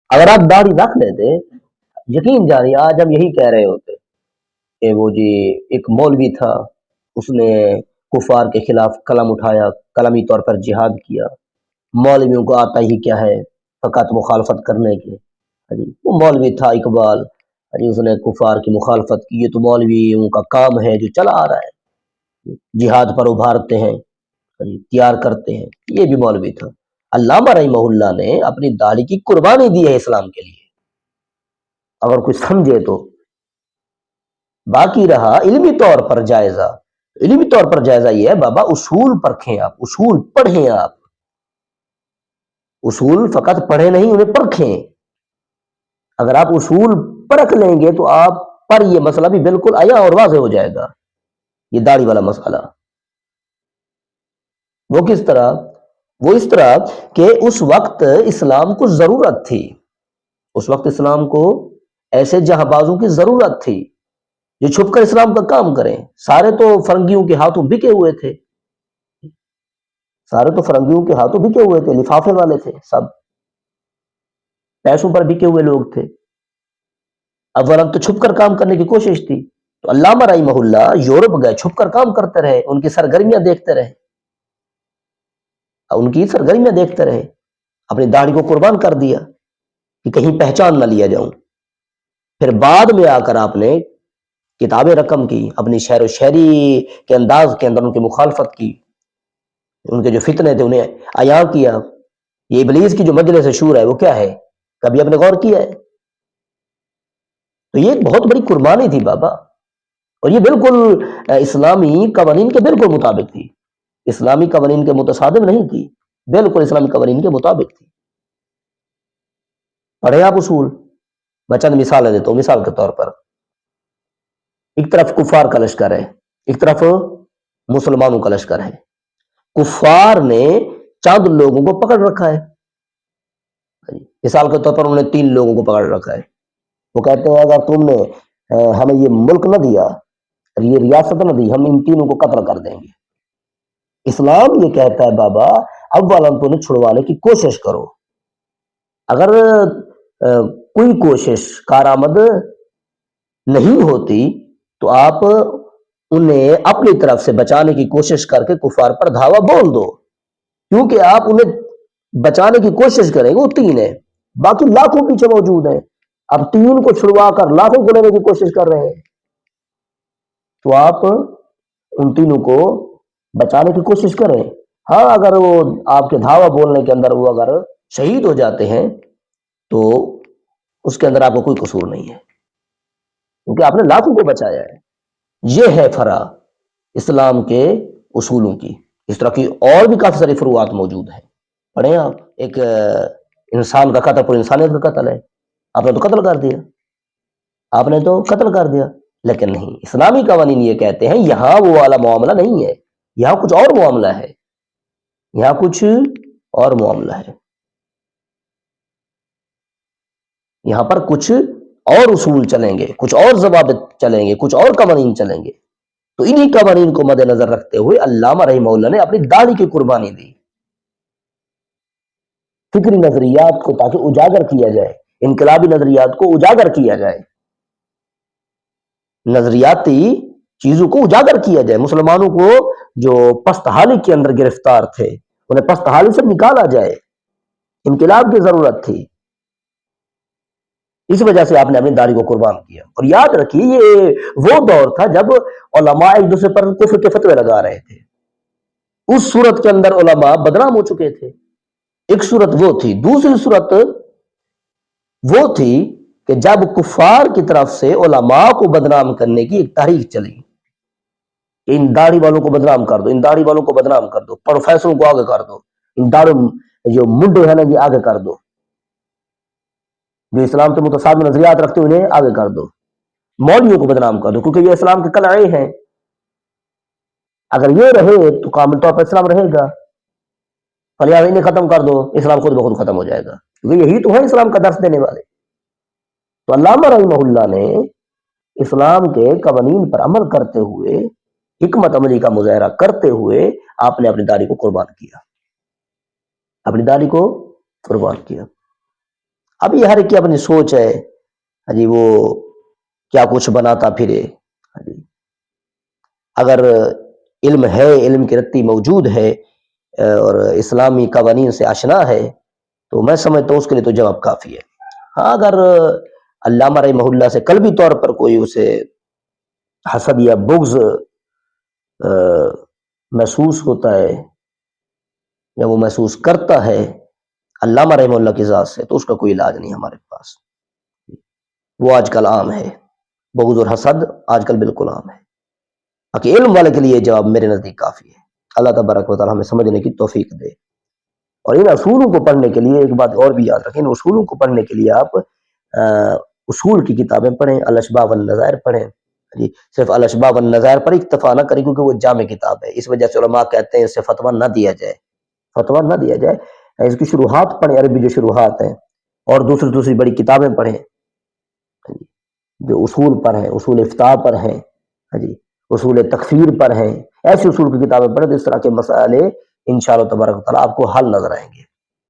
اگر آپ داڑھی رکھ لیتے، یقین جانیے آج ہم یہی کہہ رہے ہوتے کہ وہ جی ایک مولوی تھا، اس نے کفار کے خلاف قلم اٹھایا، قلمی طور پر جہاد کیا، مولویوں کو آتا ہی کیا ہے فقط مخالفت کرنے کے۔ وہ مولوی تھا اقبال، اس نے کفار کی مخالفت کی، یہ تو مولویوں کا کام ہے جو چلا آ رہا ہے، جہاد پر ابھارتے ہیں، تیار کرتے ہیں، یہ بھی مولوی تھا۔ علامہ رحمہ اللہ نے اپنی داڑھی کی قربانی دی ہے اسلام کے لیے، اگر کچھ سمجھے تو۔ باقی رہا علمی طور پر جائزہ، علمی طور پر جائزہ یہ ہے بابا اصول پرکھیں، آپ اصول پڑھیں، آپ اصول فقط پڑھیں نہیں، انہیں پرکھیں۔ اگر آپ اصول پرکھ لیں گے تو آپ پر یہ مسئلہ بھی بالکل عیاں اور واضح ہو جائے گا، یہ داڑھی والا مسئلہ۔ وہ کس طرح؟ وہ اس طرح کہ اس وقت اسلام کو ضرورت تھی، اس وقت اسلام کو ایسے جہاں بازوں کی ضرورت تھی جو چھپ کر اسلام کا کام کریں۔ سارے تو فرنگیوں کے ہاتھوں بکے ہوئے تھے، سارے تو فرنگیوں کے ہاتھوں بکے ہوئے تھے، لفافے والے تھے، سب پیسوں پر بکے ہوئے لوگ تھے۔ اولا تو چھپ کر کام کرنے کی کوشش تھی، تو علامہ رحمہ اللہ یورپ گئے، چھپ کر کام کرتے رہے، ان کی سرگرمیاں دیکھتے رہے، ان کی سرگرمیاں دیکھتے رہے، اپنی داڑھی کو قربان کر دیا کہ کہیں پہچان نہ لیا جاؤں۔ پھر بعد میں آ کر آپ نے کتابیں رقم کی، اپنی شعر و شاعری کے انداز کے اندر ان کی مخالفت کی، ان کے جو فتنے تھے انہیں عیاں کیا۔ یہ ابلیس کی جو مجلس شور ہے وہ کیا ہے، کبھی آپ نے غور کیا ہے؟ تو یہ ایک بہت بڑی قربانی تھی بابا، اور یہ بالکل اسلامی قوانین کے بالکل مطابق تھی، اسلامی قوانین کے متصادم نہیں تھی، بالکل اسلامی قوانین کے مطابق تھی۔ پڑھیں آپ اصول۔ میں چند مثالیں دیتا ہوں۔ مثال کے طور پر ایک طرف کفار کا لشکر ہے، ایک طرف مسلمانوں کا لشکر ہے۔ کفار نے چند لوگوں کو پکڑ رکھا ہے، مثال کے طور پر انہوں نے 3 لوگوں کو پکڑ رکھا ہے۔ وہ کہتے ہیں اگر تم نے ہمیں یہ ملک نہ دیا، یہ ریاست نہ دی، ہم ان تینوں کو قتل کر دیں گے۔ اسلام یہ کہتا ہے بابا اولا تو انہیں چھڑوانے کی کوشش کرو، اگر کوئی کوشش کارآمد نہیں ہوتی تو آپ انہیں اپنی طرف سے بچانے کی کوشش کر کے کفار پر دھاوا بول دو، کیونکہ آپ انہیں بچانے کی کوشش کریں گے، وہ 3 ہیں، باقی لاکھوں پیچھے موجود ہیں، اب 3 کو چھڑوا کر لاکھوں کو لینے کی کوشش کر رہے ہیں، تو آپ ان 3 کو بچانے کی کوشش کریں۔ ہاں اگر وہ آپ کے دھاوا بولنے کے اندر وہ اگر شہید ہو جاتے ہیں تو اس کے اندر آپ کو کوئی قصور نہیں ہے، کیونکہ آپ نے لاکھوں کو بچایا ہے۔ یہ ہے فرع اسلام کے اصولوں کی۔ اس طرح کی اور بھی کافی ساری فروعات موجود ہیں، پڑھیں آپ۔ ایک انسان کا قتل پوری انسانیت کا قتل ہے، آپ نے تو قتل کر دیا، آپ نے تو قتل کر دیا، لیکن نہیں، اسلامی قوانین یہ کہتے ہیں یہاں وہ والا معاملہ نہیں ہے، یہاں کچھ اور معاملہ ہے، یہاں کچھ اور معاملہ ہے، یہاں پر کچھ اور اصول چلیں گے، کچھ اور ضوابط چلیں گے، کچھ اور قوانین چلیں گے۔ تو انہی قوانین کو مد نظر رکھتے ہوئے علامہ رحمہ اللہ نے اپنی داڑھی کی قربانی دی، فکری نظریات کو تاکہ اجاگر کیا جائے، انقلابی نظریات کو اجاگر کیا جائے، نظریاتی چیزوں کو اجاگر کیا جائے، مسلمانوں کو جو پست حالی کے اندر گرفتار تھے انہیں پست حالی سے نکالا جائے، انقلاب کی ضرورت تھی، اس وجہ سے آپ نے اپنی داڑھی کو قربان کیا۔ اور یاد رکھیے یہ وہ دور تھا جب علماء ایک دوسرے پر کفر کے فتوے لگا رہے تھے، اس صورت کے اندر علماء بدنام ہو چکے تھے۔ ایک صورت وہ تھی، دوسری صورت وہ تھی کہ جب کفار کی طرف سے علماء کو بدنام کرنے کی ایک تحریک چلی، ان داڑھی والوں کو بدنام کر دو، ان داڑھی والوں کو بدنام کر دو، پروفیسروں کو آگے کر دو، ان داڑھی جو منڈے ہیں نا یہ آگے کر دو، جو اسلام کے متصادم نظریات رکھتے انہیں آگے کر دو، مولویوں کو بدنام کر دو، کیونکہ یہ اسلام کے قلعے ہیں، اگر یہ رہے تو کامل طور پر اسلام رہے گا، فلیا انہیں ختم کر دو، اسلام خود بخود ختم ہو جائے گا، کیونکہ یہی تو ہے اسلام کا درس دینے والے۔ تو علامہ رحمہ اللہ نے اسلام کے قوانین پر عمل کرتے ہوئے، حکمت عملی کا مظاہرہ کرتے ہوئے آپ نے اپنی داڑھی کو قربان کیا، اپنی داڑھی کو قربان کیا۔ اب یہ ہر ایک کی اپنی سوچ ہے جی، وہ کیا کچھ بناتا پھرے جی۔ اگر علم ہے، علم کی رتی موجود ہے اور اسلامی قوانین سے آشنا ہے تو میں سمجھتا ہوں اس کے لیے تو جواب کافی ہے۔ ہاں، اگر علامہ رحمہ اللہ سے قلبی طور پر کوئی اسے حسد یا بغض محسوس ہوتا ہے یا وہ محسوس کرتا ہے علامہ رحمہ اللہ کی ذات سے، تو اس کا کوئی علاج نہیں ہمارے پاس، وہ آج کل عام ہے، بغض اور حسد آج کل بالکل عام ہے۔ باقی علم والے کے لیے جواب میرے نزدیک کافی ہے۔ اللہ تبارک و تعالی ہمیں سمجھنے کی توفیق دے۔ اور ان اصولوں کو پڑھنے کے لیے ایک بات اور بھی یاد رکھیں، ان اصولوں کو پڑھنے کے لیے آپ اصول کی کتابیں پڑھیں، الاشباح والنظائر پڑھیں جی۔ صرف الاشباح والنظائر پر اکتفا نہ کریں کیونکہ وہ جامع کتاب ہے، اس وجہ سے علماء کہتے ہیں اس سے فتویٰ نہ دیا جائے، فتویٰ نہ دیا جائے۔ اس کی شروحات پڑھیں، عربی جو شروحات ہیں، اور دوسری بڑی کتابیں پڑھیں جو اصول پر ہیں، اصول افتاء پر ہیں جی، اصول تکفیر پر ہیں، ایسے اصول کی کتابیں پڑھیں تو اس طرح کے مسائل انشاءاللہ تبارک و تعالیٰ آپ کو حل نظر آئیں گے۔